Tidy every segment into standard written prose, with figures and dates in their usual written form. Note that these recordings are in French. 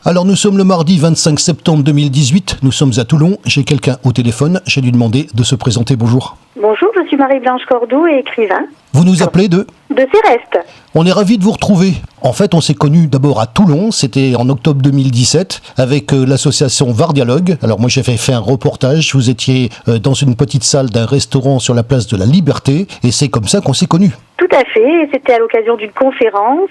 Alors nous sommes le mardi 25 septembre 2018, nous sommes à Toulon, j'ai quelqu'un au téléphone, j'ai lui demandé de se présenter, bonjour. Bonjour, je suis Marie-Blanche Cordoue et écrivain. Vous nous appelez de Céreste. On est ravis de vous retrouver. En fait, on s'est connus d'abord à Toulon, c'était en octobre 2017, avec l'association Var Dialogue. Alors moi j'avais fait un reportage, vous étiez dans une petite salle d'un restaurant sur la place de la Liberté, et c'est comme ça qu'on s'est connus. Tout à fait, c'était à l'occasion d'une conférence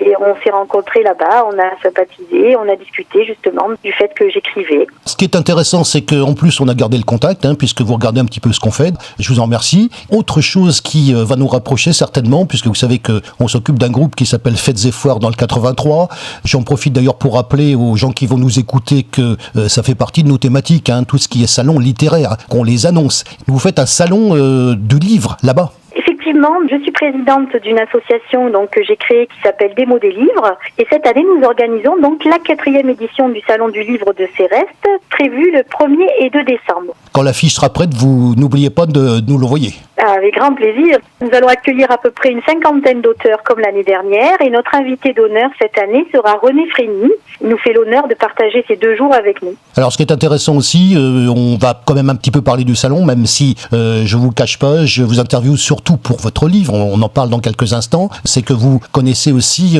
et on s'est rencontrés là-bas, on a sympathisé, on a discuté justement du fait que j'écrivais. Ce qui est intéressant, c'est qu'en plus on a gardé le contact, puisque vous regardez un petit peu ce qu'on fait, je vous en remercie. Autre chose qui va nous rapprocher certainement, puisque vous savez qu'on s'occupe d'un groupe qui s'appelle Fêtes et Foires dans le 83. J'en profite d'ailleurs pour rappeler aux gens qui vont nous écouter que ça fait partie de nos thématiques, tout ce qui est salon littéraire, qu'on les annonce. Vous faites un salon de livres là-bas. Effectivement, je suis présidente d'une association que j'ai créée qui s'appelle Démo des livres et cette année nous organisons donc la 4e édition du Salon du Livre de Céreste prévue le 1er et 2 décembre. Quand l'affiche sera prête, vous n'oubliez pas de nous l'envoyer. Avec grand plaisir. Nous allons accueillir à peu près une 50aine d'auteurs comme l'année dernière et notre invité d'honneur cette année sera René Frény. Il nous fait l'honneur de partager ces 2 jours avec nous. Alors ce qui est intéressant aussi, on va quand même un petit peu parler du salon, même si je vous cache pas, je vous interviewe surtout pour votre livre, on en parle dans quelques instants, c'est que vous connaissez aussi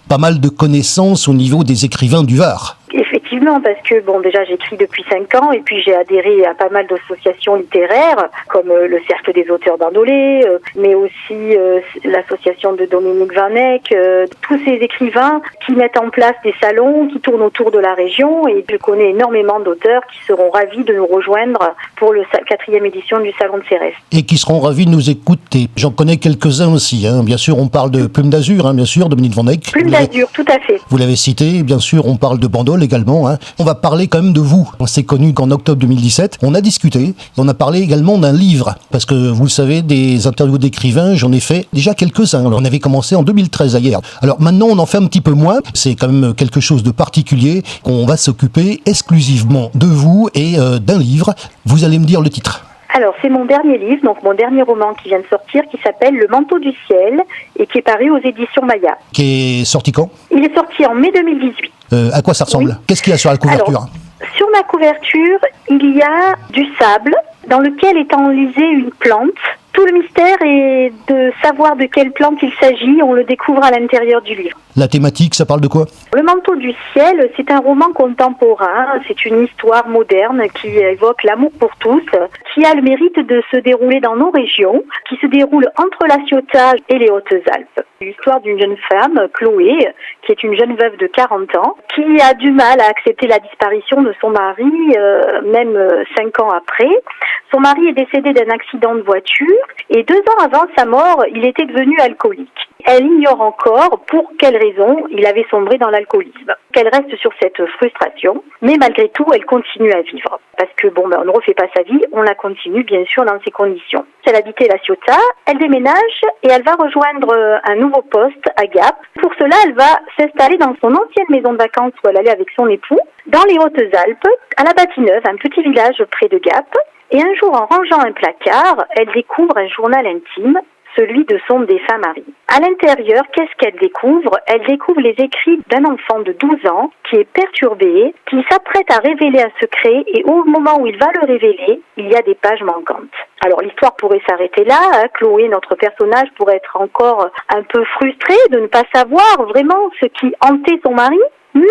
pas mal de connaissances au niveau des écrivains du Var. Effectivement, parce que déjà j'écris depuis 5 ans et puis j'ai adhéré à pas mal d'associations littéraires comme le Cercle des auteurs d'Andolé, mais aussi l'association de Dominique Van Eyck, tous ces écrivains qui mettent en place des salons qui tournent autour de la région et je connais énormément d'auteurs qui seront ravis de nous rejoindre pour le 4e édition du Salon de Céreste. Et qui seront ravis de nous écouter. J'en connais quelques-uns aussi, bien sûr on parle de Plume d'Azur, bien sûr, Dominique Van Eyck. Plume d'Azur, tout à fait. Vous l'avez cité, bien sûr on parle de Bandol également. On va parler quand même de vous. On s'est connu qu'en octobre 2017. On a discuté et on a parlé également d'un livre. Parce que vous le savez, des interviews d'écrivains, j'en ai fait déjà quelques-uns. On avait commencé en 2013 ailleurs. Alors maintenant, on en fait un petit peu moins. C'est quand même quelque chose de particulier. On va s'occuper exclusivement de vous et d'un livre. Vous allez me dire le titre. Alors, c'est mon dernier livre, donc mon dernier roman qui vient de sortir, qui s'appelle Le Manteau du Ciel et qui est paru aux éditions Maya. Qui est sorti quand ? Il est sorti en mai 2018. À quoi ça ressemble ? Oui. Qu'est-ce qu'il y a sur la couverture ? Alors, sur ma couverture, il y a du sable dans lequel est enlisée une plante. Tout le mystère est de savoir de quelle plante il s'agit, on le découvre à l'intérieur du livre. La thématique, ça parle de quoi ? Le Manteau du Ciel, c'est un roman contemporain, c'est une histoire moderne qui évoque l'amour pour tous, qui a le mérite de se dérouler dans nos régions, qui se déroule entre la Ciotat et les Hautes-Alpes. L'histoire d'une jeune femme, Chloé, qui est une jeune veuve de 40 ans, qui a du mal à accepter la disparition de son mari, même 5 ans après. Son mari est décédé d'un accident de voiture et 2 ans avant sa mort, il était devenu alcoolique. Elle ignore encore pour quelle raison il avait sombré dans l'alcoolisme. Elle reste sur cette frustration, mais malgré tout, elle continue à vivre. Parce que on ne refait pas sa vie, on la continue bien sûr dans ces conditions. Elle habitait la Ciotat, elle déménage et elle va rejoindre un nouveau poste à Gap. Pour cela, elle va s'installer dans son ancienne maison de vacances où elle allait avec son époux, dans les Hautes-Alpes, à la Bâtie-Neuve, un petit village près de Gap. Et un jour, en rangeant un placard, elle découvre un journal intime, celui de son défunt mari. À l'intérieur, qu'est-ce qu'elle découvre ? Elle découvre les écrits d'un enfant de 12 ans qui est perturbé, qui s'apprête à révéler un secret et au moment où il va le révéler, il y a des pages manquantes. Alors l'histoire pourrait s'arrêter là, Chloé, notre personnage, pourrait être encore un peu frustrée de ne pas savoir vraiment ce qui hantait son mari, mais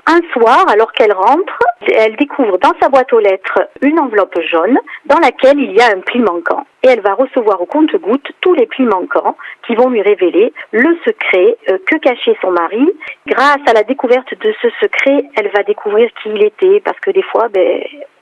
un soir, alors qu'elle rentre, elle découvre dans sa boîte aux lettres une enveloppe jaune dans laquelle il y a un pli manquant. Et elle va recevoir au compte-gouttes tous les plis manquants qui vont lui révéler le secret que cachait son mari. Grâce à la découverte de ce secret, elle va découvrir qui il était parce que des fois,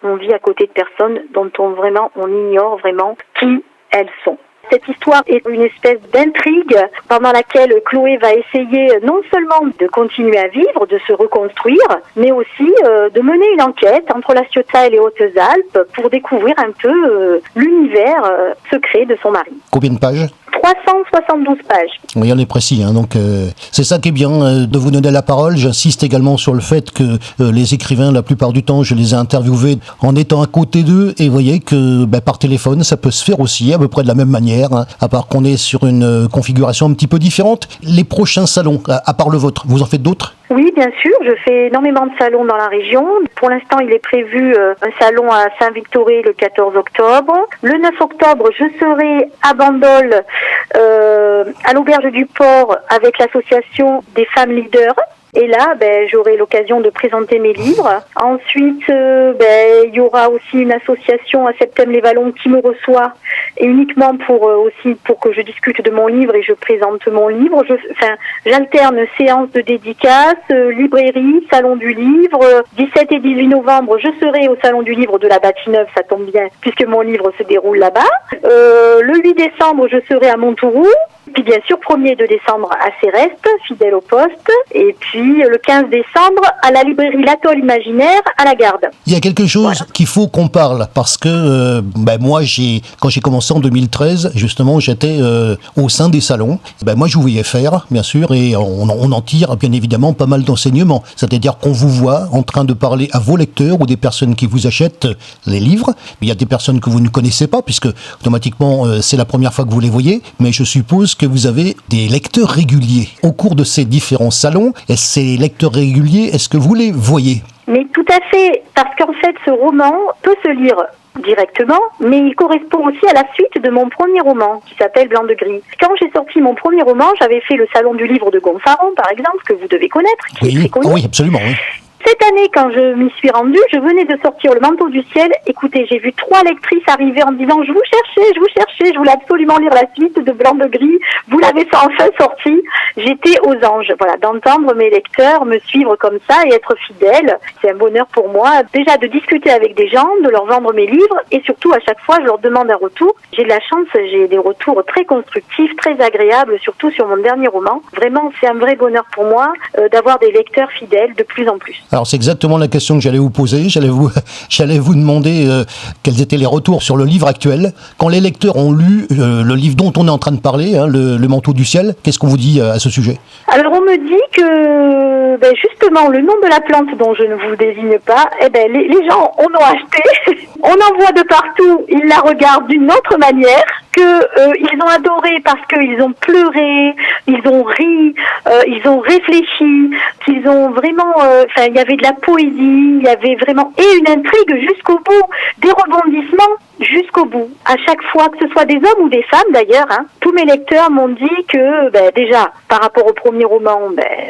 on vit à côté de personnes dont on ignore vraiment qui elles sont. Cette histoire est une espèce d'intrigue pendant laquelle Chloé va essayer non seulement de continuer à vivre, de se reconstruire, mais aussi de mener une enquête entre la Ciotat et les Hautes-Alpes pour découvrir un peu l'univers secret de son mari. Combien de pages ? 372 pages. Oui, on est précis, donc c'est ça qui est bien de vous donner la parole. J'insiste également sur le fait que les écrivains, la plupart du temps, je les ai interviewés en étant à côté d'eux, et vous voyez que par téléphone, ça peut se faire aussi à peu près de la même manière, à part qu'on est sur une configuration un petit peu différente. Les prochains salons, à part le vôtre, vous en faites d'autres ? Oui, bien sûr, je fais énormément de salons dans la région. Pour l'instant, il est prévu un salon à Saint-Victoré le 14 octobre. Le 9 octobre, je serai à Bandol, à l'Auberge du Port, avec l'association des femmes leaders. Et là, j'aurai l'occasion de présenter mes livres. Ensuite, il y aura aussi une association à Septème-les-Vallons qui me reçoit, et uniquement pour que je discute de mon livre et je présente mon livre. J'alterne séances de dédicaces, librairie, salon du livre. 17 et 18 novembre, je serai au salon du livre de la Bâtie-Neuve, ça tombe bien, puisque mon livre se déroule là-bas. Le 8 décembre, je serai à Montauroux. Puis bien sûr, 1er et 2 décembre à Céreste, fidèle au poste. Et puis le 15 décembre à la librairie L'Atoll Imaginaire à la Garde. Il y a quelque chose qu'il faut qu'on parle, parce que moi, quand j'ai commencé en 2013, justement, j'étais au sein des salons. Moi, je vous voyais faire, bien sûr, et on en tire bien évidemment pas mal d'enseignements. C'est-à-dire qu'on vous voit en train de parler à vos lecteurs ou des personnes qui vous achètent les livres. Il y a des personnes que vous ne connaissez pas, puisque automatiquement, c'est la première fois que vous les voyez, mais je suppose que vous avez des lecteurs réguliers au cours de ces différents salons. Et ces lecteurs réguliers, est-ce que vous les voyez ? Mais tout à fait, parce qu'en fait, ce roman peut se lire directement, mais il correspond aussi à la suite de mon premier roman, qui s'appelle Blanc de Gris. Quand j'ai sorti mon premier roman, j'avais fait le salon du livre de Gonfaron, par exemple, que vous devez connaître, qui est très connu. Oui, absolument, oui. Cette année, quand je m'y suis rendue, je venais de sortir Le Manteau du ciel. Écoutez, j'ai vu 3 lectrices arriver en me disant « Je vous cherchais, je voulais absolument lire la suite de Blanc de Gris. Vous l'avez enfin sorti. » J'étais aux anges, voilà, d'entendre mes lecteurs me suivre comme ça et être fidèles. C'est un bonheur pour moi, déjà de discuter avec des gens, de leur vendre mes livres, et surtout, à chaque fois, je leur demande un retour. J'ai de la chance, j'ai des retours très constructifs, très agréables, surtout sur mon dernier roman. Vraiment, c'est un vrai bonheur pour moi d'avoir des lecteurs fidèles de plus en plus. Alors c'est exactement la question que j'allais vous poser. J'allais vous demander quels étaient les retours sur le livre actuel. Quand les lecteurs ont lu le livre dont on est en train de parler, le Manteau du ciel, qu'est-ce qu'on vous dit à ce sujet ? Alors on me dit que justement le nom de la plante dont je ne vous désigne pas, les gens en ont acheté. On en voit de partout, ils la regardent d'une autre manière, ils ont adoré parce qu'ils ont pleuré, ils ont ri, ils ont réfléchi, qu'ils ont vraiment, il y avait de la poésie, il y avait vraiment, et une intrigue jusqu'au bout, des rebondissements jusqu'au bout. À chaque fois, que ce soit des hommes ou des femmes d'ailleurs, tous mes lecteurs m'ont dit que déjà, par rapport au premier roman,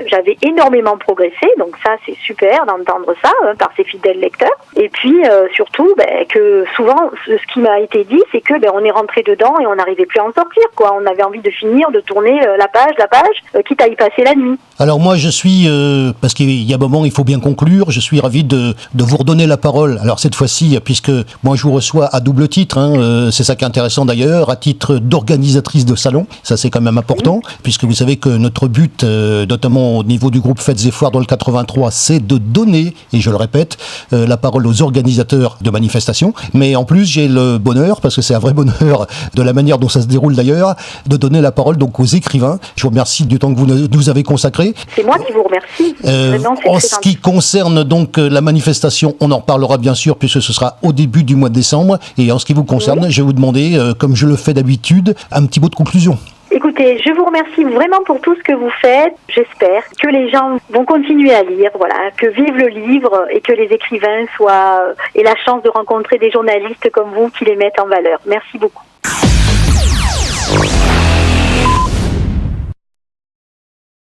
j'avais énormément progressé, donc ça c'est super d'entendre ça par ces fidèles lecteurs. Et puis surtout, que souvent, ce qui m'a été dit, c'est que on est rentré dedans et on n'arrivait plus à en sortir, quoi. On avait envie de finir, de tourner la page, quitte à y passer la nuit. Alors moi je suis, parce qu'il y a un moment il faut bien conclure, je suis ravi de vous redonner la parole. Alors cette fois-ci, puisque moi je vous reçois à double titre, c'est ça qui est intéressant d'ailleurs, à titre d'organisatrice de salon, ça c'est quand même important, puisque vous savez que notre but, notamment au niveau du groupe Fêtes et Foires dans le 83, c'est de donner, et je le répète, la parole aux organisateurs de manifestations. Mais en plus j'ai le bonheur, parce que c'est un vrai bonheur de la manière dont ça se déroule d'ailleurs, de donner la parole donc aux écrivains. Je vous remercie du temps que vous nous avez consacré. C'est moi qui vous remercie. Vraiment, en ce qui concerne donc la manifestation, on en reparlera bien sûr puisque ce sera au début du mois de décembre. Et en ce qui vous concerne, je vais vous demander, comme je le fais d'habitude, un petit mot de conclusion. Écoutez, je vous remercie vraiment pour tout ce que vous faites. J'espère que les gens vont continuer à lire, que vive le livre et que les écrivains aient la chance de rencontrer des journalistes comme vous qui les mettent en valeur. Merci beaucoup.